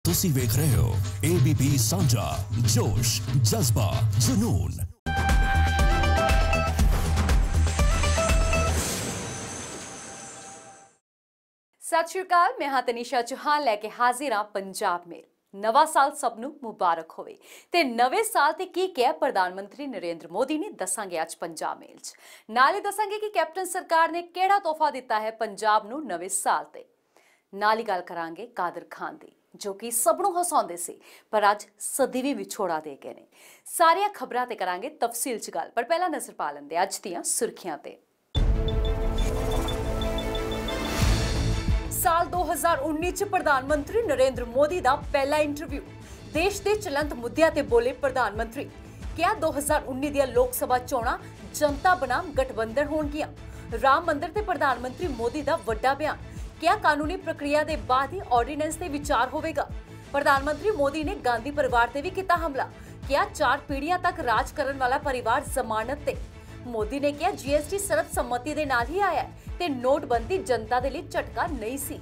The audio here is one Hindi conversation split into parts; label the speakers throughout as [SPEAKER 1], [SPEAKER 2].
[SPEAKER 1] ਤੁਸੀਂ ਵੇਖ ਰਹੇ ਹੋ ABP ਸਾਂਝਾ ਜੋਸ਼ ਜਜ਼ਬਾ ਜਨੂਨ।
[SPEAKER 2] ਸਤਿ ਸ਼੍ਰੀ ਅਕਾਲ, ਮੈਂ ਹਾਂ ਤਨੀਸ਼ਾ ਚੌਹਾਨ ਲੈ ਕੇ ਹਾਜ਼ਰ ਹਾਂ ਪੰਜਾਬ ਮੇਲ। ਨਵਾਂ ਸਾਲ ਸਭ ਨੂੰ ਮੁਬਾਰਕ ਹੋਵੇ। ਤੇ ਨਵੇਂ ਸਾਲ ਤੇ ਕੀ ਕਿਹਾ ਪ੍ਰਧਾਨ ਮੰਤਰੀ ਨਰਿੰਦਰ ਮੋਦੀ ਨੇ, ਦੱਸਾਂਗੇ ਅੱਜ ਪੰਜਾਬ ਮੇਲ 'ਚ। ਨਾਲ ਹੀ ਦੱਸਾਂਗੇ ਕਿ ਕੈਪਟਨ ਸਰਕਾਰ ਨੇ ਕਿਹੜਾ ਤੋਹਫਾ ਦਿੱਤਾ ਹੈ ਪੰਜਾਬ ਨੂੰ ਨਵੇਂ ਸਾਲ ਤੇ। ਨਾਲ ਹੀ ਗੱਲ ਕਰਾਂਗੇ ਕਾਦਰ ਖਾਨ ਦੀ, ਜੋ ਕਿ ਸਭ ਨੂੰ ਹਸਾਉਂਦੇ ਸੀ ਪਰ ਅੱਜ ਸਦੀ ਵੀ ਵਿਛੋੜਾ ਦੇ ਗਏ ਨੇ। ਸਾਰੀਆਂ ਖਬਰਾਂ ਤੇ ਕਰਾਂਗੇ ਤਫਸੀਲ 'ਚ ਗੱਲ, ਪਰ ਪਹਿਲਾਂ ਨਜ਼ਰ ਪਾ ਲੈਂਦੇ ਅੱਜ ਦੀਆਂ ਸੁਰਖੀਆਂ ਤੇ। ਸਾਲ 2019 ਚ ਪ੍ਰਧਾਨ ਮੰਤਰੀ ਨਰਿੰਦਰ ਮੋਦੀ ਦਾ ਪਹਿਲਾ ਇੰਟਰਵਿਊ। ਦੇਸ਼ ਦੇ ਚਲੰਤ ਮੁੱਦਿਆਂ ਤੇ ਬੋਲੇ ਪ੍ਰਧਾਨ ਮੰਤਰੀ। ਕਿਹਾ 2019 ਦੀਆਂ ਲੋਕ ਸਭਾ ਚੋਣਾਂ ਜਨਤਾ ਬਨਾਮ ਗਠਬੰਧਨ ਹੋਣਗੀਆਂ। ਰਾਮ ਮੰਦਿਰ ਤੇ ਪ੍ਰਧਾਨ ਮੰਤਰੀ ਮੋਦੀ ਦਾ ਵੱਡਾ ਬਿਆਨ। ਕਿਹਾ ਕਾਨੂੰਨੀ ਪ੍ਰਕਿਰਿਆ ਦੇ ਬਾਅਦ ਹੀ ਆਰਡੀਨੈਂਸ ਤੇ ਵਿਚਾਰ ਹੋਵੇਗਾ। ਪ੍ਰਧਾਨ ਮੰਤਰੀ ਮੋਦੀ ਨੇ ਗਾਂਧੀ ਪਰਿਵਾਰ ਤੇ ਵੀ ਕੀਤਾ ਹਮਲਾ। ਕਿਹਾ 4 ਪੀੜ੍ਹੀਆਂ ਤੱਕ ਰਾਜ ਕਰਨ ਵਾਲਾ ਪਰਿਵਾਰ ਜ਼ਮਾਨਤ ਤੇ। ਮੋਦੀ ਨੇ ਕਿਹਾ GST ਸਰਬਸੰਮਤੀ ਦੇ ਨਾਲ ਹੀ ਆਇਆ ਤੇ ਨੋਟਬੰਦੀ ਜਨਤਾ ਦੇ ਲਈ ਝਟਕਾ ਨਹੀਂ ਸੀ।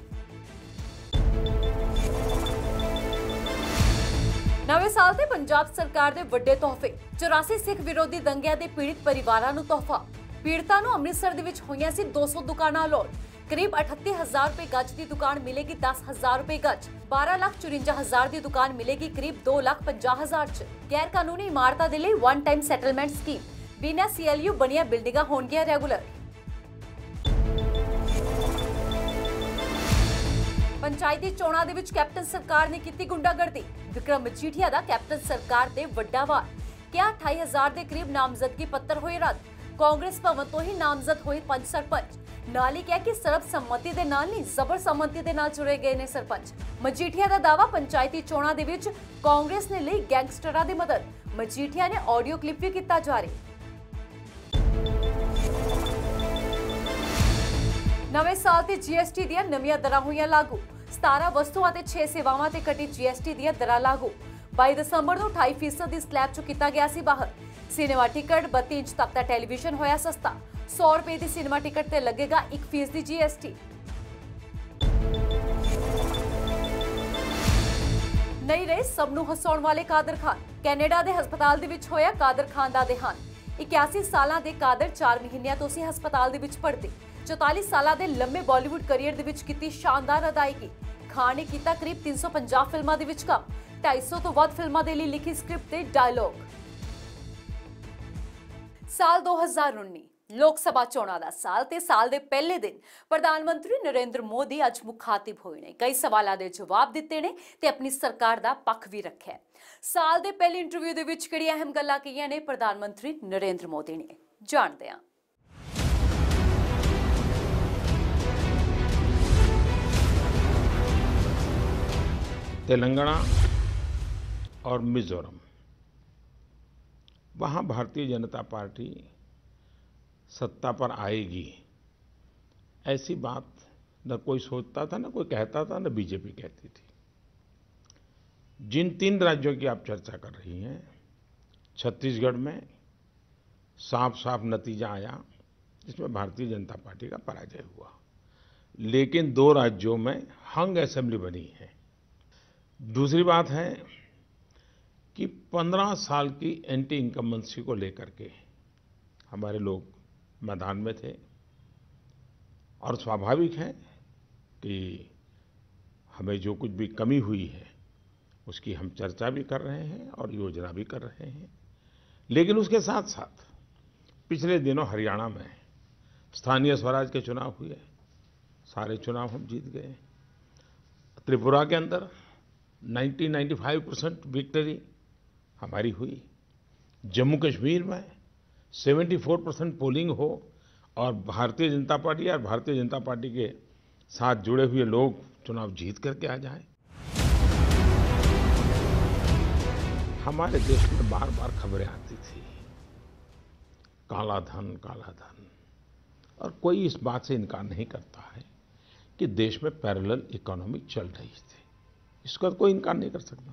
[SPEAKER 2] ਨਵੇਂ ਸਾਲ ਤੇ ਪੰਜਾਬ ਸਰਕਾਰ ਦੇ ਵੱਡੇ ਤੋਹਫੇ। 84 ਸਿੱਖ ਵਿਰੋਧੀ ਦੰਗਿਆਂ ਦੇ ਪੀੜਿਤ ਪਰਿਵਾਰਾਂ ਨੂੰ ਤੋਹਫਾ। ਪੀੜਤਾਂ ਨੂੰ ਅੰਮ੍ਰਿਤਸਰ ਦੇ ਵਿੱਚ ਹੋਈਆਂ ਸੀ 200 ਦੁਕਾਨਾਂ ਅਲਾਟ। ਕਰੀਬ 38,000 ਰੁਪਏ ਗੱਜ ਦੀ ਦੁਕਾਨ ਮਿਲੇਗੀ 10,000 ਰੁਪਏ ਗੱਜ। 12,54,000 ਦੀ ਦੁਕਾਨ ਮਿਲੇਗੀ ਕਰੀਬ 2,50,000 ਚ। ਗੈਰ ਕਾਨੂੰਨੀ ਇਮਾਰਤਾਂ ਦੇ ਲਈ ਵਨ ਟਾਈਮ ਸੈਟਲਮੈਂਟ ਸਕੀਮ। ਬਿਨਾਂ CLU ਬਣੀਆਂ ਬਿਲਡਿੰਗਾਂ ਹੋਣਗੀਆਂ ਰੈਗੂਲਰ। ਪੰਚਾਇਤੀ ਚੋਣਾਂ ਦੇ ਵਿੱਚ ਕੈਪਟਨ ਸਰਕਾਰ ਨੇ ਕੀਤੀ ਗੁੰਡਾਗਰਦੀ। ਵਿਕਰਮ ਮਜੀਠੀਆ ਦਾ ਕੈਪਟਨ ਸਰਕਾਰ ਤੇ ਵੱਡਾ ਵਾਰ। ਕਿਹਾ 28,000 ਦੇ ਕਰੀਬ ਨਾਮਜ਼ਦਗੀ ਪੱਤਰ ਹੋਏ ਰੱਦ। ਕਾਂਗਰਸ ਭਵਨ ਤੋਂ ਹੀ ਨਾਮਜ਼ਦ ਹੋਏ 5 ਸਰਪੰਚ। ਨਾਲ ਹੀ ਕਿਹਾ ਕਿ ਸਰਬਸੰਮਤੀ ਦੇ ਨਾਲ ਨਹੀਂ, ਜ਼ਬਰਸੰਮਤੀ ਦੇ ਨਾਲ ਚੁਣੇ ਗਏ ਨੇ ਸਰਪੰਚ। ਮਜੀਠੀਆ ਦਾ ਦਾਅਵਾ ਪੰਚਾਇਤੀ ਚੋਣਾਂ ਦੇ ਵਿੱਚ ਕਾਂਗਰਸ ਨੇ ਲਈ ਗੈਂਗਸਟਰਾਂ ਦੀ ਮਦਦ। ਮਜੀਠੀਆ ਨੇ ਆਡੀਓ ਕਲਿੱਪ ਵੀ ਕੀਤਾ ਜਾਰੀ। ਨਵੇਂ ਸਾਲ ਤੇ GST ਦੀਆਂ ਨਵੀਆਂ ਦਰਾਂ ਹੋਈਆਂ ਲਾਗੂ। 17 ਵਸਤੂਆਂ ਤੇ 6 ਸੇਵਾਵਾਂ ਤੇ ਘਟੀ GST ਦੀਆਂ ਦਰਾਂ ਲਾਗੂ। 22 ਦਸੰਬਰ ਨੂੰ 28% ਦੀ ਸਲੈਬ ਚੋਂ ਕੀਤਾ ਗਿਆ ਸੀ ਬਾਹਰ। ਸਿਨੇਮਾ ਟਿਕਟ 32 ਇੰਚ ਤੱਕ ਦਾ ਟੈਲੀਵਿਜ਼ਨ ਹੋਇਆ ਸਸਤਾ। 100 ਰੁਪਏ ਦੀ ਸਿਨੇਮਾ ਟਿਕਟ ਤੇ ਲੱਗੇਗਾ 1% ਦੀ GST। ਨਹੀਂ ਰਹੇ ਸਭ ਨੂੰ ਹਸਾਉਣ ਵਾਲੇ ਕਾਦਰ ਖਾਨ। ਕੈਨੇਡਾ ਦੇ ਹਸਪਤਾਲ ਦੇ ਵਿੱਚ ਹੋਇਆ ਕਾਦਰ ਖਾਨ ਦਾ ਦੇਹਾਂਤ। 81 ਸਾਲਾਂ ਦੇ ਕਾਦਰ 4 ਮਹੀਨਿਆਂ ਤੋਂ ਸੀ ਹਸਪਤਾਲ ਦੇ ਵਿੱਚ ਭਰਤੀ। 44 ਸਾਲਾਂ ਦੇ ਲੰਮੇ ਬਾਲੀਵੁੱਡ ਕੈਰੀਅਰ ਦੇ ਵਿੱਚ ਕੀਤੀ ਸ਼ਾਨਦਾਰ ਅਦਾਇਗੀ। ਖਾਨ ਨੇ ਕੀਤਾ ਕਰੀਬ 350 ਫਿਲਮਾਂ ਦੇ ਵਿੱਚ ਕੰਮ। 250 ਤੋਂ ਵੱਧ ਫਿਲਮਾਂ ਦੇ ਲਈ ਲਿਖੀ ਸਕ੍ਰਿਪਟ ਤੇ ਡਾਇਲੌਗ। ਸਾਲ 2019 ਲੋਕ ਸਭਾ ਚੋਣਾਂ ਦਾ ਸਾਲ ਤੇ ਸਾਲ ਦੇ ਪਹਿਲੇ ਦਿਨ ਪ੍ਰਧਾਨ ਮੰਤਰੀ ਨਰਿੰਦਰ ਮੋਦੀ ਅੱਜ ਮੁਖਾਤਿਬ ਹੋਏ ਨੇ। ਕਈ ਸਵਾਲਾਂ ਦੇ ਜਵਾਬ ਦਿੱਤੇ ਨੇ ਤੇ ਆਪਣੀ ਸਰਕਾਰ ਦਾ ਪੱਖ ਵੀ ਰੱਖਿਆ। ਸਾਲ ਦੇ ਪਹਿਲੇ ਇੰਟਰਵਿਊ ਦੇ ਵਿੱਚ ਕਿਹੜੀਆਂ ਅਹਿਮ ਗੱਲਾਂ ਕਹੀਆਂ ਨੇ ਪ੍ਰਧਾਨ ਮੰਤਰੀ ਨਰਿੰਦਰ ਮੋਦੀ ਨੇ, ਜਾਣਦੇ ਹਾਂ।
[SPEAKER 3] तेलंगाना और मिजोरम, वहाँ भारतीय जनता पार्टी सत्ता पर आएगी, ऐसी बात न कोई सोचता था, न कोई कहता था, न बीजेपी कहती थी। जिन 3 राज्यों की आप चर्चा कर रही हैं, छत्तीसगढ़ में साफ साफ नतीजा आया, जिसमें भारतीय जनता पार्टी का पराजय हुआ। लेकिन 2 राज्यों में हंग असेंबली बनी है। दूसरी बात है कि 15 साल की एंटी इनकम्बेंसी को लेकर के हमारे लोग मैदान में थे और स्वाभाविक है कि हमें जो कुछ भी कमी हुई है उसकी हम चर्चा भी कर रहे हैं और योजना भी कर रहे हैं। लेकिन उसके साथ साथ पिछले दिनों हरियाणा में स्थानीय स्वराज के चुनाव हुए, सारे चुनाव हम जीत गए। त्रिपुरा के अंदर 95% विक्ट्री हमारी हुई। जम्मू कश्मीर में 74% पोलिंग हो और भारतीय जनता पार्टी और भारतीय जनता पार्टी के साथ जुड़े हुए लोग चुनाव जीत करके आ जाएं। हमारे देश में बार बार खबरें आती थी, काला धन काला धन, और कोई इस बात से इनकार नहीं करता है कि देश में पैरेलल इकोनॉमी चल रही थी, इसका कोई इनकार नहीं कर सकता।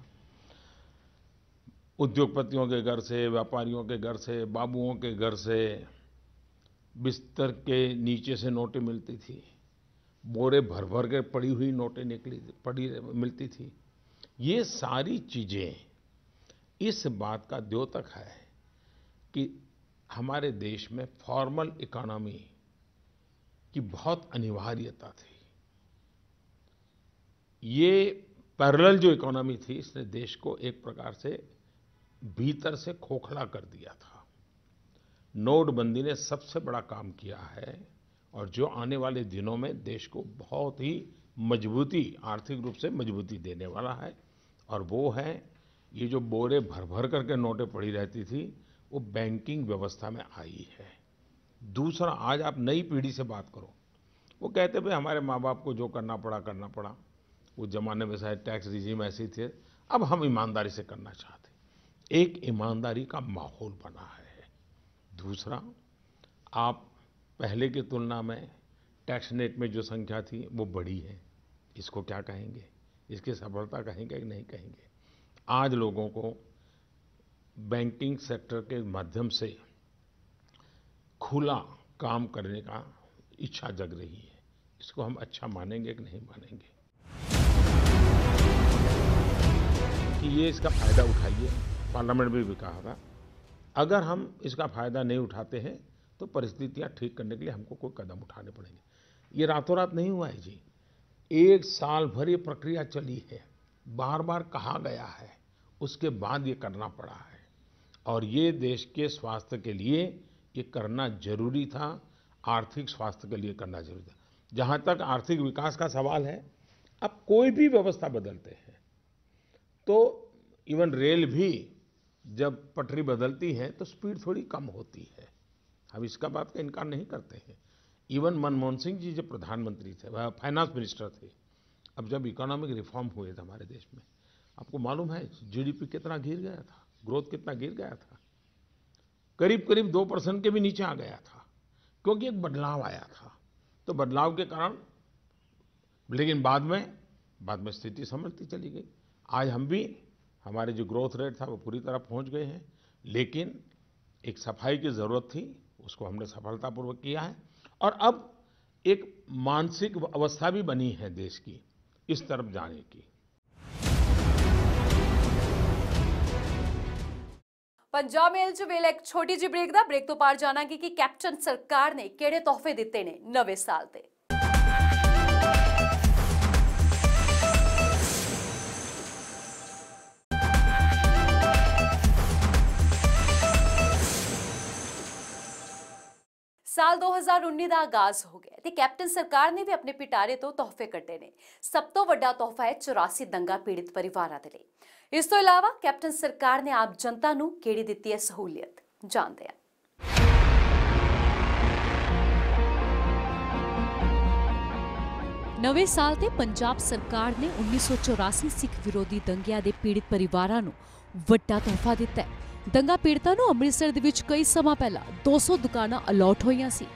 [SPEAKER 3] उद्योगपतियों के घर से, व्यापारियों के घर से, बाबुओं के घर से बिस्तर के नीचे से नोटें मिलती थी, बोरे भर भर के पड़ी हुई नोटें मिलती थी। ये सारी चीजें इस बात का द्योतक है कि हमारे देश में फॉर्मल इकोनॉमी की बहुत अनिवार्यता थी। ये पैरेलल जो इकोनॉमी थी, इसने देश को एक प्रकार से भीतर से खोखला कर दिया था। नोटबंदी ने सबसे बड़ा काम किया है और जो आने वाले दिनों में देश को बहुत ही मजबूती, आर्थिक रूप से मजबूती देने वाला है, और वो है ये जो बोरे भर भर करके नोटें पड़ी रहती थी, वो बैंकिंग व्यवस्था में आई है। दूसरा, आज आप नई पीढ़ी से बात करो, वो कहते भाई हमारे माँ बाप को जो करना पड़ा, वो जमाने में शायद टैक्स रिजीम ऐसे थे, अब हम ईमानदारी से करना चाहते। एक ईमानदारी का माहौल बना है। दूसरा, आप पहले की तुलना में टैक्स नेट में जो संख्या थी वो बढ़ी है, इसको क्या कहेंगे, इसकी सफलता कहेंगे कि नहीं कहेंगे। आज लोगों को बैंकिंग सेक्टर के माध्यम से खुला काम करने का इच्छा जग रही है, इसको हम अच्छा मानेंगे कि नहीं मानेंगे कि ये इसका फायदा उठाइए। पार्लियामेंट में भी कहा था, अगर हम इसका फायदा नहीं उठाते हैं तो परिस्थितियां ठीक करने के लिए हमको कोई कदम उठाने पड़ेंगे। ये रातों रात नहीं हुआ है जी, 1 साल भर ये प्रक्रिया चली है, बार बार कहा गया है, उसके बाद ये करना पड़ा है, और ये देश के स्वास्थ्य के लिए ये करना जरूरी था, आर्थिक स्वास्थ्य के लिए करना जरूरी था। जहाँ तक आर्थिक विकास का सवाल है, अब कोई भी व्यवस्था बदलते हैं तो इवन रेल भी जब पटरी बदलती है तो स्पीड थोड़ी कम होती है, हम इसका बात का इनकार नहीं करते हैं। इवन मनमोहन सिंह जी जब प्रधानमंत्री थे, वह फाइनेंस मिनिस्टर थे, अब जब इकोनॉमिक रिफॉर्म हुए थे हमारे देश में, आपको मालूम है जीडीपी कितना गिर गया था, ग्रोथ कितना गिर गया था, करीब करीब 2% के भी नीचे आ गया था, क्योंकि एक बदलाव आया था। तो बदलाव के कारण, लेकिन बाद में स्थिति संभलती चली गई। आज हम भी, हमारे जो ग्रोथ रेट था वो पूरी तरह पहुंच गए हैं, लेकिन एक सफाई की ज़रूरत थी, उसको हमने सफलतापूर्वक किया है, और अब एक मानसिक अवस्था भी बनी है देश की इस तरफ जाने की।
[SPEAKER 2] पंजाब मेल च वेले एक छोटी जी ब्रेक तो पार जाना कि कैप्टन सरकार ने किहड़े तोहफे दिते ने नवे साल ते। साल 2019 का आगाज हो गया ते कैप्टन सरकार ने भी अपने पिटारे तो तोहफे कड्डे ने। सब तो वड्डा तोहफा है 84 दंगा पीड़ित परिवारां दे लई। इस तो इलावा कैप्टन सरकार ने आप जनता नूं किहड़ी दित्ती है सहूलियत, जानते हैं। नवे साल ते पंजाब सरकार ने 1984 सिख विरोधी दंगिਆਂ ਦੇ पीड़ित परिवारां नूं वड्डा तोहफा दिता है। दंगा पीड़ितां नूं अमृतसर दे विच कई समा पहला 200 दुकानां अलॉट होईयां सी।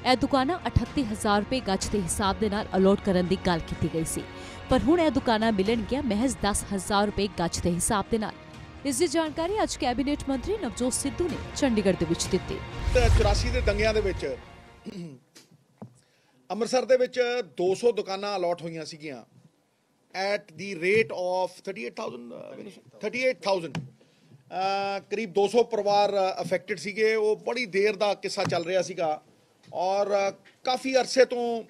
[SPEAKER 2] ਇਹ दुकानां 38,000 रुपए गज के हिसाब के नाल अलॉट करने की गल की गई सी, पर हुण ਇਹ दुकानां मिलणगियां महज 10,000 रुपए गज के हिसाब के नाल। इस दी जानकारी अज कैबिनेट मंत्री नवजोत सिद्धू ने चंडीगढ़ दे विच दित्ती।
[SPEAKER 4] 84 ਦੇ दंगिਆਂ ਦੇ ਵਿੱਚ ਅੰਮ੍ਰਿਤਸਰ ਦੇ ਵਿੱਚ 200 ਦੁਕਾਨਾਂ ਅਲਾਟ ਹੋਈਆਂ ਸੀਗੀਆਂ ਐਟ ਦੀ ਰੇਟ ਆਫ 38,000 करीब 200 परिवार अफेक्टेड सीगे। वो बड़ी देर का किस्सा चल रहा सीगा और काफ़ी अरसे तो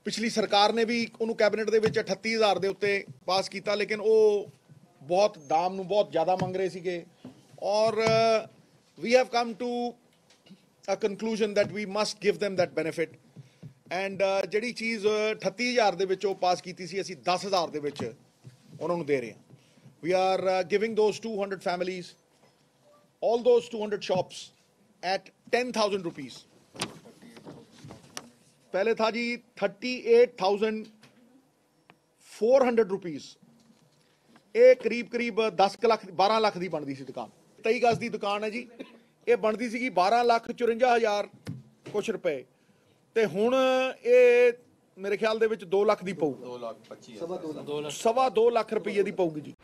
[SPEAKER 4] पिछली सरकार ने भी उन्होंने कैबिनेट के 38,000 के उत्ते पास किया, लेकिन वो बहुत दाम नूं बहुत ज़्यादा मंग रहे सीगे और we have come to a conclusion that we must give them that benefit and जिहड़ी चीज़ 38,000 दे विच पास की सी, असीं 10,000 दे विच उन्हां नूं दे रहे हैं। We are giving those 200 families, all those 200 shops at 10,000 rupees. पहले था जी 38,400 रुपीस। ये करीब 10 लाख 12 लाख की बनती सी दुकान। 23 गज की दुकान है जी, ये बनती सी 12,54,000 कुछ रुपए, ते हुण ये मेरे ख्याल दे विच 2 लाख दी पऊ, 2.25 लाख रुपये दी पऊगी जी।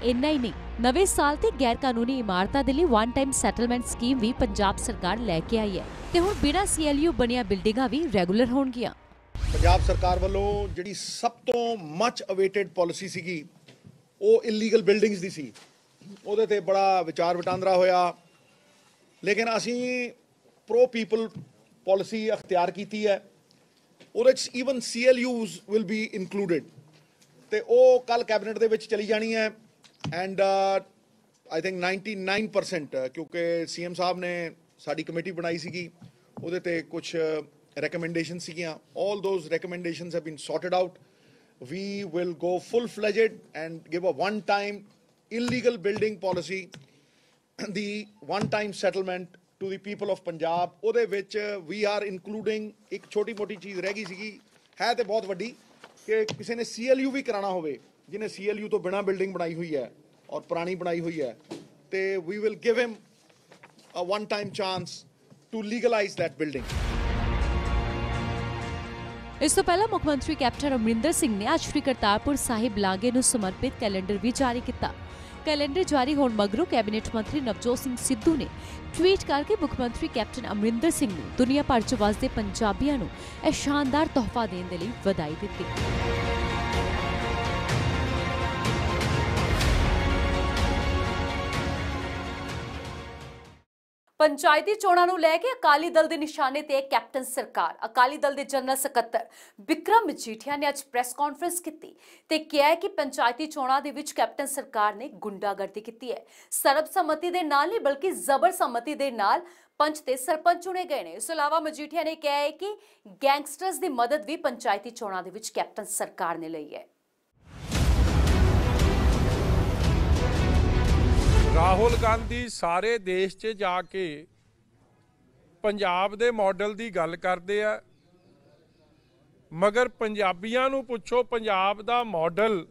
[SPEAKER 5] इन्ना ही नहीं, नवे साल ते गैर कानूनी इमारतां दे लई वन टाइम सैटलमेंट स्कीम भी पंजाब सरकार लैके आई है ते हुण बिना CLU बनिया बिल्डिंगां भी रेगुलर होणगियां।
[SPEAKER 4] ਪੰਜਾਬ ਸਰਕਾਰ ਵੱਲੋਂ ਜਿਹੜੀ ਸਭ ਤੋਂ ਮਚ ਅਵੇਟਡ ਪਾਲਿਸੀ ਸੀਗੀ ਉਹ ਇਲੀਗਲ ਬਿਲਡਿੰਗਸ ਦੀ ਸੀ। ਉਹਦੇ ਤੇ ਬੜਾ ਵਿਚਾਰ ਵਟਾਂਦਰਾ ਹੋਇਆ, ਲੇਕਿਨ ਅਸੀਂ ਪ੍ਰੋ ਪੀਪਲ ਪਾਲਿਸੀ ਅਖਤਿਆਰ ਕੀਤੀ ਹੈ। ਉਹਦੇ 'ਚ even CLUs will be included, ਤੇ ਉਹ ਕੱਲ ਕੈਬਨਿਟ ਦੇ ਵਿੱਚ ਚਲੀ ਜਾਣੀ ਹੈ। ਐਂਡ ਆਈ ਥਿੰਕ 99% ਕਿਉਂਕਿ CM ਸਾਹਿਬ ਨੇ ਸਾਡੀ ਕਮੇਟੀ ਬਣਾਈ ਸੀਗੀ, ਉਹਦੇ ਤੇ ਕੁਛ recommendations ਸੀਗੀਆਂ। all those recommendations have been sorted out. We will go full-fledged and give a one-time illegal building policy, the one-time settlement to the people of Punjab. ਉਹਦੇ ਵਿੱਚ we are including ਇੱਕ ਛੋਟੀ ਮੋਟੀ ਚੀਜ਼ ਰਹਿ ਗਈ ਸੀਗੀ, ਹੈ ਤੇ ਬਹੁਤ ਵੱਡੀ, ਕਿ ਕਿਸੇ ਨੇ CLU ਵੀ ਕਰਾਉਣਾ ਹੋਵੇ, ਜਿਹਨੇ CLU ਤੋਂ ਬਿਨਾਂ ਬਿਲਡਿੰਗ ਬਣਾਈ ਹੋਈ ਹੈ ਔਰ ਪੁਰਾਣੀ ਬਣਾਈ ਹੋਈ ਹੈ, ਤੇ we will give him a one-time chance to legalize that building.
[SPEAKER 5] ਇਸ ਤੋਂ ਪਹਿਲਾਂ ਮੁੱਖ ਮੰਤਰੀ ਕੈਪਟਨ ਅਮਰਿੰਦਰ ਸਿੰਘ ਨੇ ਅੱਜ ਸ਼੍ਰੀ ਕਰਤਾਰਪੁਰ ਸਾਹਿਬ ਲਾਂਘੇ ਨੂੰ ਸਮਰਪਿਤ ਕੈਲੰਡਰ ਵੀ ਜਾਰੀ ਕੀਤਾ। ਕੈਲੰਡਰ ਜਾਰੀ ਹੋਣ ਮਗਰੋਂ ਕੈਬਨਿਟ ਮੰਤਰੀ ਨਵਜੋਤ ਸਿੰਘ ਸਿੱਧੂ ਨੇ ਟਵੀਟ ਕਰਕੇ ਮੁੱਖ ਮੰਤਰੀ ਕੈਪਟਨ ਅਮਰਿੰਦਰ ਸਿੰਘ ਨੂੰ ਦੁਨੀਆ ਭਰ 'ਚ ਵਸਦੇ ਪੰਜਾਬੀਆਂ ਨੂੰ ਇਹ ਸ਼ਾਨਦਾਰ ਤੋਹਫਾ ਦੇਣ ਦੇ ਲਈ ਵਧਾਈ ਦਿੱਤੀ।
[SPEAKER 2] ਪੰਚਾਇਤੀ ਚੋਣਾਂ ਨੂੰ ਲੈ ਕੇ ਅਕਾਲੀ ਦਲ ਦੇ ਨਿਸ਼ਾਨੇ ਤੇ ਕੈਪਟਨ ਸਰਕਾਰ। ਅਕਾਲੀ ਦਲ ਦੇ ਜਨਰਲ ਸਕੱਤਰ ਬਿਕਰਮ ਮਜੀਠੀਆ ਨੇ ਅੱਜ ਪ੍ਰੈਸ ਕਾਨਫਰੰਸ ਕੀਤੀ ਤੇ ਕਿਹਾ ਕਿ ਪੰਚਾਇਤੀ ਚੋਣਾਂ ਦੇ ਵਿੱਚ ਕੈਪਟਨ ਸਰਕਾਰ ਨੇ ਗੁੰਡਾਗਰਦੀ ਕੀਤੀ ਹੈ। ਸਰਬਸੰਮਤੀ ਦੇ ਨਾਲ ਨਹੀਂ ਬਲਕਿ ਜ਼ਬਰਸੰਮਤੀ ਦੇ ਨਾਲ ਪੰਚ ਤੇ ਸਰਪੰਚ ਚੁਣੇ ਗਏ ਨੇ। ਇਸ ਤੋਂ ਇਲਾਵਾ ਮਜੀਠੀਆ ਨੇ ਕਿਹਾ ਹੈ ਕਿ ਗੈਂਗਸਟਰਸ ਦੀ ਮਦਦ ਵੀ ਪੰਚਾਇਤੀ ਚੋਣਾਂ ਦੇ ਵਿੱਚ ਕੈਪਟਨ ਸਰਕਾਰ ਨੇ ਲਈ ਹੈ।
[SPEAKER 6] ਰਾਹੁਲ ਗਾਂਧੀ ਸਾਰੇ ਦੇਸ਼ 'ਚ ਜਾ ਕੇ ਪੰਜਾਬ ਦੇ ਮਾਡਲ ਦੀ ਗੱਲ ਕਰਦੇ ਆ, ਮਗਰ ਪੰਜਾਬੀਆਂ ਨੂੰ ਪੁੱਛੋ ਪੰਜਾਬ ਦਾ ਮਾਡਲ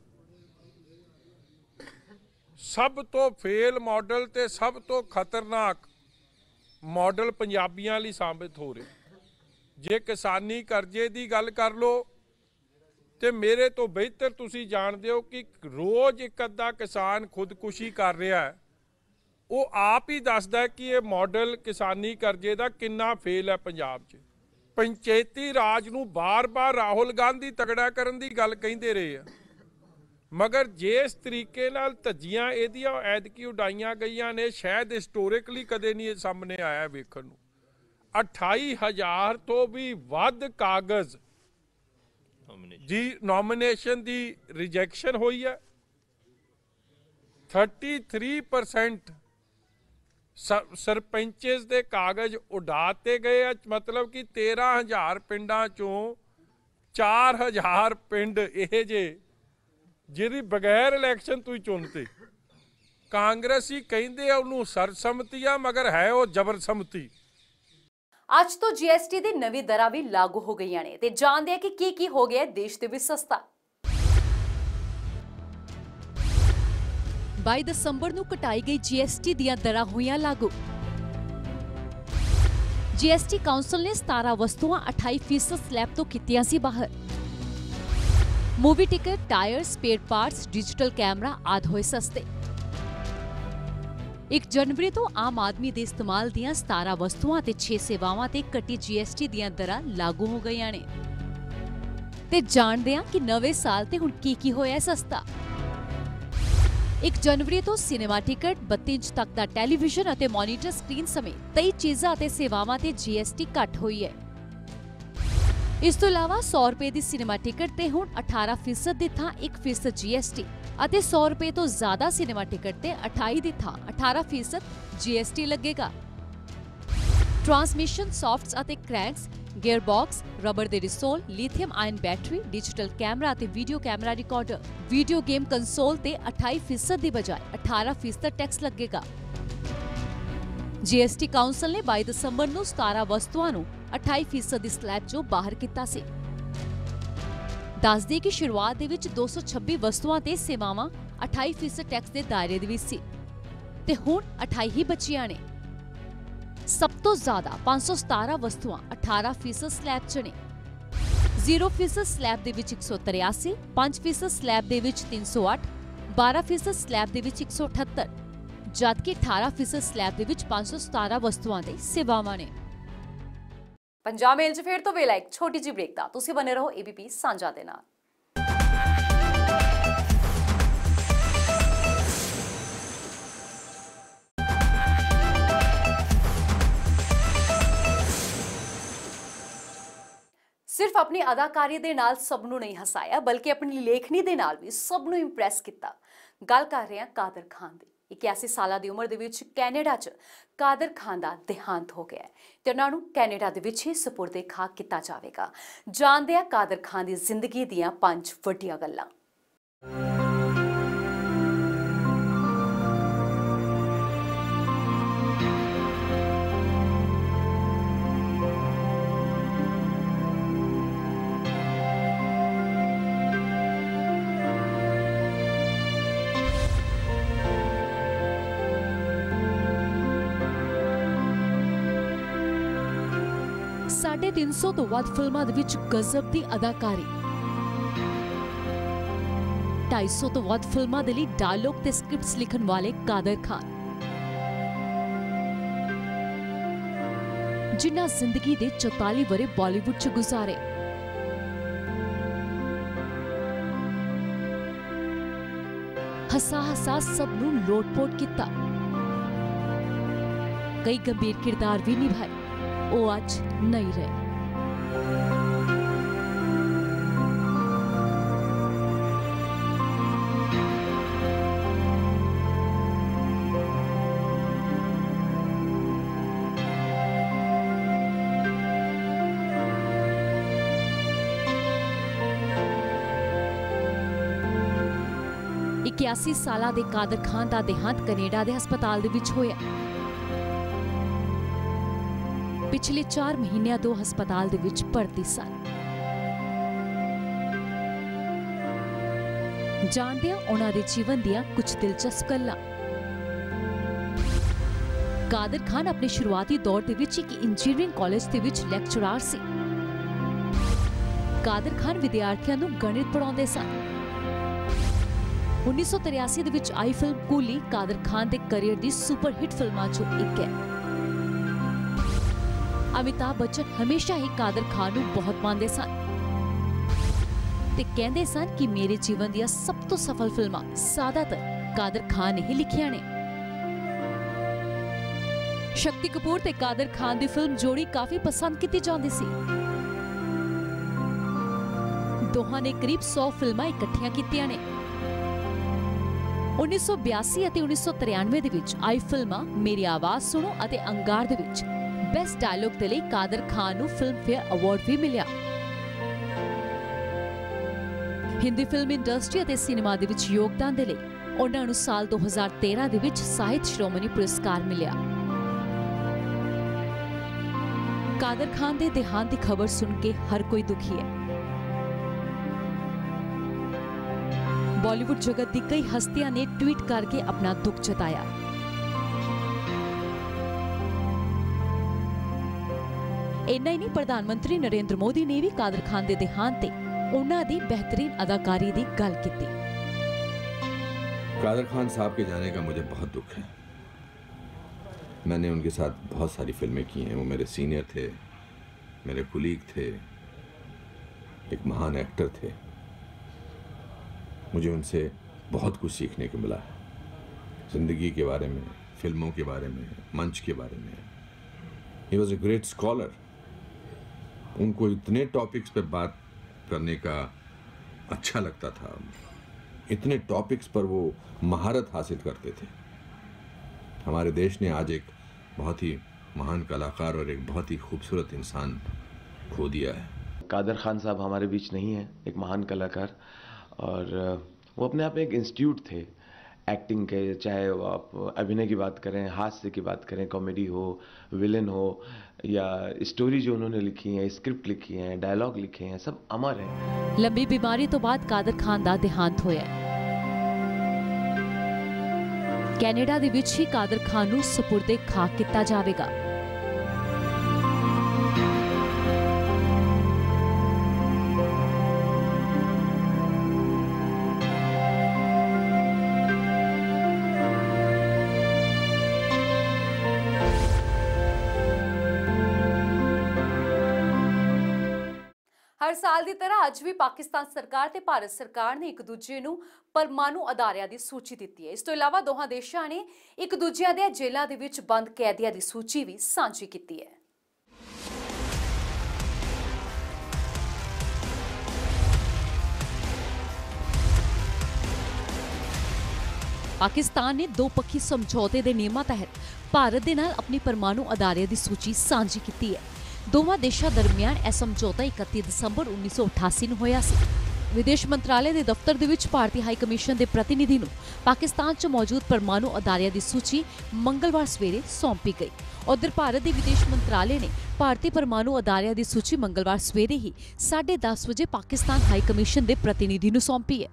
[SPEAKER 6] ਸਭ ਤੋਂ ਫੇਲ ਮਾਡਲ ਤੇ ਸਭ ਤੋਂ ਖਤਰਨਾਕ ਮਾਡਲ ਪੰਜਾਬੀਆਂ ਲਈ ਸਾਬਿਤ ਹੋ ਰਿਹਾ। ਜੇ ਕਿਸਾਨੀ ਕਰਜ਼ੇ ਦੀ ਗੱਲ ਕਰ ਲਓ ਤੇ ਮੇਰੇ ਤੋਂ ਬਿਹਤਰ ਤੁਸੀਂ ਜਾਣਦੇ ਹੋ ਕਿ ਰੋਜ਼ ਇੱਕ ਅੱਧਾ ਕਿਸਾਨ ਖੁਦਕੁਸ਼ੀ ਕਰ ਰਿਹਾ ਹੈ। ਉਹ ਆਪ ਹੀ ਦੱਸਦਾ ਕਿ ਇਹ ਮਾਡਲ ਕਿਸਾਨੀ ਕਰਜ਼ੇ ਦਾ ਕਿੰਨਾ ਫੇਲ ਹੈ ਪੰਜਾਬ 'ਚ। ਪੰਚਾਇਤੀ ਰਾਜ ਨੂੰ ਬਾਰ-ਬਾਰ ਰਾਹੁਲ ਗਾਂਧੀ ਤਗੜਾ ਕਰਨ ਦੀ ਗੱਲ ਕਹਿੰਦੇ ਰਹੇ ਆ, ਮਗਰ ਜਿਸ ਤਰੀਕੇ ਨਾਲ ਧੱਜੀਆਂ ਇਹਦੀਆਂ ਐਤਕੀ ਉਡਾਈਆਂ ਗਈਆਂ ਨੇ ਸ਼ਾਇਦ ਹਿਸਟੋਰਿਕਲੀ ਕਦੇ ਨਹੀਂ ਇਹ ਸਾਹਮਣੇ ਆਇਆ ਵੇਖਣ ਨੂੰ। 28,000 ਤੋਂ ਵੀ ਵੱਧ ਕਾਗਜ਼ ਦੀ ਨੋਮੀਨੇਸ਼ਨ ਦੀ ਰਿਜੈਕਸ਼ਨ ਹੋਈ ਹੈ। 33% ਸਰਪੰਚਸ ਦੇ ਕਾਗਜ਼ ਉਡਾਤੇ ਗਏ ਆ। ਮਤਲਬ ਕਿ 13,000 ਪਿੰਡਾਂ ਚੋਂ 4,000 ਪਿੰਡ ਇਹ ਜਿਹਦੀ ਬਗੈਰ ਇਲੈਕਸ਼ਨ ਤੁਸੀਂ ਚੁਣਤੇ। ਕਾਂਗਰਸੀ ਕਹਿੰਦੇ ਆ ਉਹਨੂੰ ਸਰਬਸੰਮਤੀ ਆ, ਮਗਰ ਹੈ ਉਹ ਜ਼ਬਰਸੰਮਤੀ।
[SPEAKER 2] ਅੱਜ ਤੋਂ GST ਦੀ ਨਵੀਂ ਦਰਾਂ ਵੀ ਲਾਗੂ ਹੋ ਗਈਆਂ ਨੇ ਤੇ ਜਾਣਦੇ ਆ ਕਿ ਕੀ ਹੋ ਗਿਆ ਦੇਸ਼ ਦੇ ਵਿੱਚ ਸਸਤਾ।
[SPEAKER 5] 22 ਦਸੰਬਰ ਨੂੰ ਘਟਾਈ ਗਈ GST ਦੀਆਂ ਦਰਾਂ ਹੋਈਆਂ ਲਾਗੂ। GST ਕਾਉਂਸਲ ਨੇ 17 ਵਸਤੂਆਂ 28% ਸਲੈਬ ਤੋਂ ਕੀਤੀਆਂ ਸੀ ਬਾਹਰ। Movie ticket, tyre, spare parts, digital camera ਆਦਿ ਹੋਏ ਸਸਤੇ। 1 ਜਨਵਰੀ ਤੋਂ ਆਮ ਆਦਮੀ ਦੇ ਇਸਤੇਮਾਲ ਦੀਆਂ 17 ਵਸਤੂਆਂ ਤੇ 6 ਸੇਵਾਵਾਂ ਤੇ ਘਟੀ GST ਦੀਆਂ ਦਰਾਂ ਲਾਗੂ ਹੋ ਗਈਆਂ ਨੇ। ਤੇ ਜਾਣਦੇ ਹਾਂ ਕਿ ਨਵੇਂ ਸਾਲ ਤੇ ਹੁਣ ਕੀ ਹੋਇਆ ਸਸਤਾ। 1 ਜਨਵਰੀ ਤੋਂ ਸਿਨੇਮਾ ਟਿਕਟ, 32 ਇੰਚ ਤੱਕ ਦਾ ਟੈਲੀਵਿਜ਼ਨ ਅਤੇ ਮੋਨੀਟਰ ਸਕਰੀਨ ਸਮੇਤ ਕਈ ਚੀਜ਼ਾਂ ਅਤੇ ਸੇਵਾਵਾਂ ਤੇ GST ਘੱਟ ਹੋਈ ਹੈ। ਇਸ ਤੋਂ ਇਲਾਵਾ 100 ਰੁਪਏ ਦੀ ਸਿਨੇਮਾ ਟਿਕਟ ਤੇ ਹੁਣ 18% ਦੀ ਥਾਂ 1% GST ਅਤੇ 100 ਰੁਪਏ ਤੋਂ ਜ਼ਿਆਦਾ ਸਿਨੇਮਾ ਟਿਕਟ ਤੇ 28 ਦੀ ਥਾਂ 18% GST ਲੱਗੇਗਾ। ਟਰਾਂਸਮਿਸ਼ਨ ਸੌਫਟਸ ਅਤੇ ਕ੍ਰੈਂਕਸ, ਗੇਅਰ ਬਾਕਸ, ਰਬੜ ਦੇ resole, lithium ion battery, digital camera ਅਤੇ video camera recorder, video game console ਤੇ 28% ਦੀ ਬਜਾਏ 18% ਟੈਕਸ ਲੱਗੇਗਾ। GST ਕਾਉਂਸਲ ਨੇ 22 ਦਸੰਬਰ ਨੂੰ 17 ਵਸਤੂਆਂ ਨੂੰ 28% ਦੀ ਸਲੈਬ 'ਚੋਂ ਬਾਹਰ ਕੀਤਾ ਸੀ। ਦੱਸ ਦਈਏ ਕਿ ਸ਼ੁਰੂਆਤ ਦੇ ਵਿੱਚ 226 ਵਸਤੂਆਂ ਤੇ ਸੇਵਾਵਾਂ 28% ਟੈਕਸ ਦੇ ਦਾਇਰੇ ਦੇ ਵਿੱਚ ਸੀ ਤੇ ਹੁਣ 28 ਹੀ ਬਚੀਆਂ ਨੇ। ਸਭ ਤੋਂ ਜ਼ਿਆਦਾ 517 ਵਸਤੂਆਂ 18% ਸਲੈਬ 'ਚ ਨੇ। 0% ਸਲੈਬ ਦੇ ਵਿੱਚ 183, 5% ਸਲੈਬ ਦੇ ਵਿੱਚ 308, 12% ਸਲੈਬ ਦੇ ਵਿੱਚ 178, ਜਦਕਿ 18% ਸਲੈਬ ਦੇ ਵਿੱਚ 517 ਵਸਤੂਆਂ ਤੇ ਸੇਵਾਵਾਂ ਨੇ।
[SPEAKER 2] ਪੰਜਾਬ ਮੇਲ 'ਚ ਫੇਰ ਤੋਂ ਵੇਲਾ ਇੱਕ ਛੋਟੀ ਜਿਹੀ ਬ੍ਰੇਕ ਦਾ। ਤੁਸੀਂ ਬਨੇ ਰਹੋ ABP ਸਾਂਝਾ ਦੇ ਨਾਲ। सिर्फ अपनी अदाकारी दे नाल सब नूं नहीं हसाया, बल्कि अपनी लेखनी दे नाल भी सब नूं इंप्रैस किया। गल कर रहे हैं कादर खान दी। 81 साल की उम्र दे विच कैनेडा च कादर खान का देहांत हो गया है ते उन्हां नूं कैनेडा दे विच ही सुपुर्दे खाक किया जाएगा। जानदे आ कादर खान की जिंदगी दीयां 5 वड्डियां गल्लां।
[SPEAKER 5] साढ़े 300 तो वध फिल्मां दे विच गजब दी अदाकारी, 250 तो वध फिल्मां दे लई डायलॉग ते स्क्रिप्ट्स लिखण वाले कादर खान, जिन्ना जिंदगी दे 44 वरे बॉलीवुड च गुजारे। हसा हसा सब नूं लोटपोट किता, कई गंभीर किरदार भी निभाए, वो आज नहीं रहे। इक्यासी साला दे कादर खान दा देहांत कनेडा दे हस्पताल दे विच होया। पिछले 4 महीनों तो हस्पताल दे विच भर्ती सन। जानदे उन्हां दे जीवन दियां कुछ दिलचस्प गल्लां। कादर खान अपने शुरुआती दौर दे विच एक इंजीनियरिंग कॉलेज दे विच लेक्चरार सी। कादर खान विद्यार्थियों नूं गणित पढ़ाउंदे सन। 1983 दे विच आई फिल्म कूली कादर खान दे करियर दी सुपरहिट फिल्मां चों एक है। अमिताभ बच्चन हमेशा ही कादर खान नूं बहुत मानदे सन ते कहंदे सन कि मेरे जीवन दियां सब तो सफल फिल्मां ज्यादातर कादर खान ने ही लिखियां ने। शक्ति कपूर ते कादर खान दी फिल्म जोड़ी काफी पसंद की जाती सी। दोहां ने करीब 100 फिल्मां इकट्ठियां कीतियां ने। 1982 ਅਤੇ 1993 ਦੇ ਵਿੱਚ आई फिल्मां मेरी आवाज सुनो ਅਤੇ अंगार ਦੇ ਵਿੱਚ बेस्ट डायलॉग ਦੇ ਲਈ कादर खान ਨੂੰ ਫਿਲਮਫੇਅਰ ਅਵਾਰਡ ਵੀ ਮਿਲਿਆ। ਹਿੰਦੀ ਫਿਲਮ ਇੰਡਸਟਰੀ ਅਤੇ ਸਿਨੇਮਾ ਦੇ ਵਿੱਚ ਯੋਗਦਾਨ ਦੇ ਲਈ ਉਹਨਾਂ ਨੂੰ ਸਾਲ 2013 ਦੇ ਵਿੱਚ ਸਾਹਿਤ ਸ਼੍ਰੋਮਣੀ ਪੁਰਸਕਾਰ ਮਿਲਿਆ। कादर खान ਦੇ ਦੇਹਾਂਤ ਦੀ ਖਬਰ ਸੁਣ ਕੇ ਹਰ ਕੋਈ ਦੁਖੀ ਹੈ। बॉलीवुड जगत की कई हस्तियां ने ट्वीट करके अपना दुख जताया। इन्ना ही नहीं, प्रधानमंत्री नरेंद्र मोदी ने भी कादर खान के देहांत ते उन्हां दी बेहतरीन अदाकारी की गल की।
[SPEAKER 7] कादर खान साहब के जाने का मुझे बहुत दुख है। मैंने उनके साथ बहुत सारी फिल्में की हैं। वो मेरे सीनियर थे, मेरे कुलीग थे, एक महान एक्टर थे। मुझे उनसे बहुत कुछ सीखने को मिला है, जिंदगी के बारे में, फिल्मों के बारे में, मंच के बारे में। He was a great scholar. उनको इतने टॉपिक्स पे बात करने का अच्छा लगता था, इतने टॉपिक्स पर वो महारत हासिल करते थे। हमारे देश ने आज एक बहुत ही महान कलाकार और एक बहुत ही खूबसूरत इंसान खो दिया है।
[SPEAKER 8] कादर खान साहब हमारे बीच नहीं है, एक महान कलाकार, और वो अपने आप में एक इंस्टीट्यूट थे एक्टिंग के। चाहे आप अभिनय की बात करें, हास्य की बात करें, कॉमेडी हो, विलेन हो, या स्टोरी जो उन्होंने लिखी है, स्क्रिप्ट लिखी है, डायलॉग लिखे हैं, सब अमर है।
[SPEAKER 5] लंबी बीमारी तो बाद कादर खान का देहांत होया। कैनेडा दे विच ही कादर खान नूं सुपुर्दे खाक किया जाएगा।
[SPEAKER 2] हर साल की तरह अज भी पाकिस्तान सरकार ते भारत सरकार ने एक दूजे नूं परमाणु अदारियां दी सूची दित्ती है। इस तो इलावा दोहां देशां ने एक दूजिਆਂ ਦੀਆਂ जेलां दे विच बंद कैदियां दी सूची भी सांझी कीती है।
[SPEAKER 5] पाकिस्तान ने दो पक्षी समझौते के नियमां तहत भारत दे नाल अपनी परमाणु अदारियां दी सूची सांझी कीती है। दोवां देशां दरमियान यह समझौता 31 दसंबर 1988 ਨੂੰ होया सी। विदेश मंत्रालय के दफ्तर दे विच भारतीय हाई कमीशन के प्रतिनिधि नूं पाकिस्तान च मौजूद परमाणु अदारियां की सूची मंगलवार सवेरे सौंपी गई। उधर भारत के विदेश मंत्रालय ने भारतीय परमाणु अदारियां की सूची मंगलवार सवेरे ही 10:30 बजे पाकिस्तान हाई कमीशन के प्रतिनिधि नूं सौंपी है।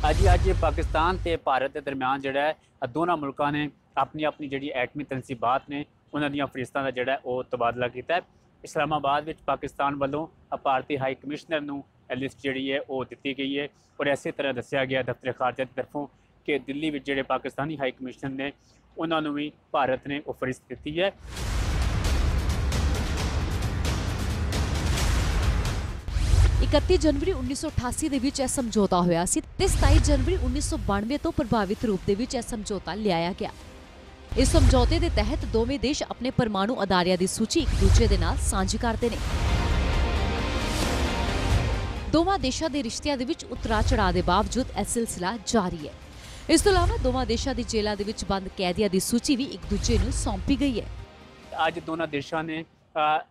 [SPEAKER 9] अज पाकिस्तान ते भारत के दरम्यान जिहड़ा है दोनों मुल्कों ने अपनी अपनी जिहड़ी एटमी तनसीबात ने उन्हां दीयां फरिश्तां दा जिहड़ा है तबादला कीता है। इस्लामाबाद विच पाकिस्तान वालों भारतीय हाई कमिश्नर नूं लिस्ट जिहड़ी है दित्ती गई है और इस तरह दस्सिया गया दफ्तर खारजा की तरफों कि दिल्ली विच जिहड़े पाकिस्तानी हाई कमिश्नर ने उन्हां नूं भी भारत ने फरिश्त दित्ती है।
[SPEAKER 5] 31 जनवरी 1988 ਦੇ ਵਿੱਚ ਇਹ ਸਮਝੌਤਾ ਹੋਇਆ ਸੀ ਤੇ 27 ਜਨਵਰੀ 1992 ਤੋਂ ਪ੍ਰਭਾਵਿਤ ਰੂਪ ਦੇ ਵਿੱਚ ਇਹ ਸਮਝੌਤਾ ਲਿਆਇਆ ਗਿਆ। ਇਸ ਸਮਝੌਤੇ ਦੇ ਤਹਿਤ ਦੋਵੇਂ ਦੇਸ਼ ਆਪਣੇ ਪਰਮਾਣੂ ਅਦਾਰਿਆਂ ਦੀ ਸੂਚੀ ਇੱਕ ਦੂਜੇ ਦੇ ਨਾਲ ਸਾਂਝੀ ਕਰਦੇ ਨੇ। ਦੋਵਾਂ ਦੇਸ਼ਾਂ ਦੇ ਰਿਸ਼ਤਿਆਂ ਦੇ ਵਿੱਚ ਉਤਰਾਅ ਚੜਾਅ ਦੇ ਬਾਵਜੂਦ ਇਹ ਸਿਲਸਿਲਾ ਜਾਰੀ ਹੈ। ਇਸ ਤੋਂ ਇਲਾਵਾ ਦੋਵਾਂ ਦੇਸ਼ਾਂ ਦੀ ਜੇਲ੍ਹਾਂ ਦੇ ਵਿੱਚ ਬੰਦ ਕੈਦੀਆਂ ਦੀ ਸੂਚੀ ਵੀ ਇੱਕ ਦੂਜੇ ਨੂੰ ਸੌਂਪੀ ਗਈ ਹੈ।
[SPEAKER 9] ਅੱਜ ਦੋਨਾਂ ਦੇਸ਼ਾਂ ਨੇ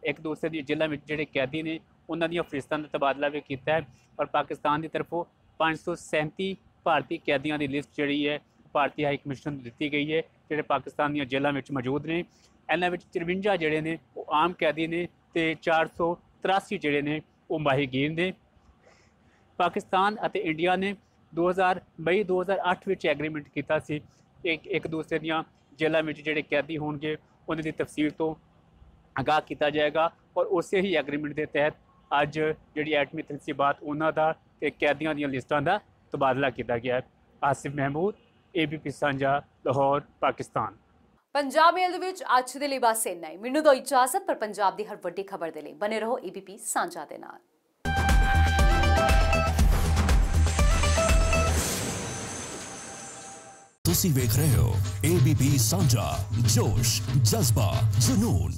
[SPEAKER 9] ਇੱਕ ਦੂਸਰੇ ਦੀ ਜੇਲ੍ਹਾਂ ਵਿੱਚ ਜਿਹੜੇ ਕੈਦੀ ਨੇ उन्हों दी फरिश्तां का तबादला भी किया है और पाकिस्तान की तरफों 537 भारतीय कैदियों की लिस्ट जी है भारतीय हाई कमीशन दी गई है जोड़े पाकिस्तान दी जेलों में मौजूद ने। इन्होंने 53 जोड़े ने आम कैदी ने तो 483 जोड़े ने माहीगीर ने। पाकिस्तान और इंडिया ने 2022-2008 में एग्रीमेंट किया एक दूसरे दियां जेलों में जोड़े कैदी होंगे उन्होंने तफसील तो आगाह किया जाएगा और उस ही एग्रीमेंट के तहत अज जी एटमी तनसीबात उन्हों का कैदियों दी लिस्टां का तबादला किया गया है। आसिफ महमूद ABP सांझा लाहौर पाकिस्तान।
[SPEAKER 2] पंजाब मेल दे विच अज दे लई बस इन्ना ही। मैनूं दो इजाजत पर पंजाब दी हर वड्डी खबर दे लई बने रहो ABP सांझा दे नाल।
[SPEAKER 1] तुसी वेख रहे हो ABP सांझा जोश जज्बा जुनून।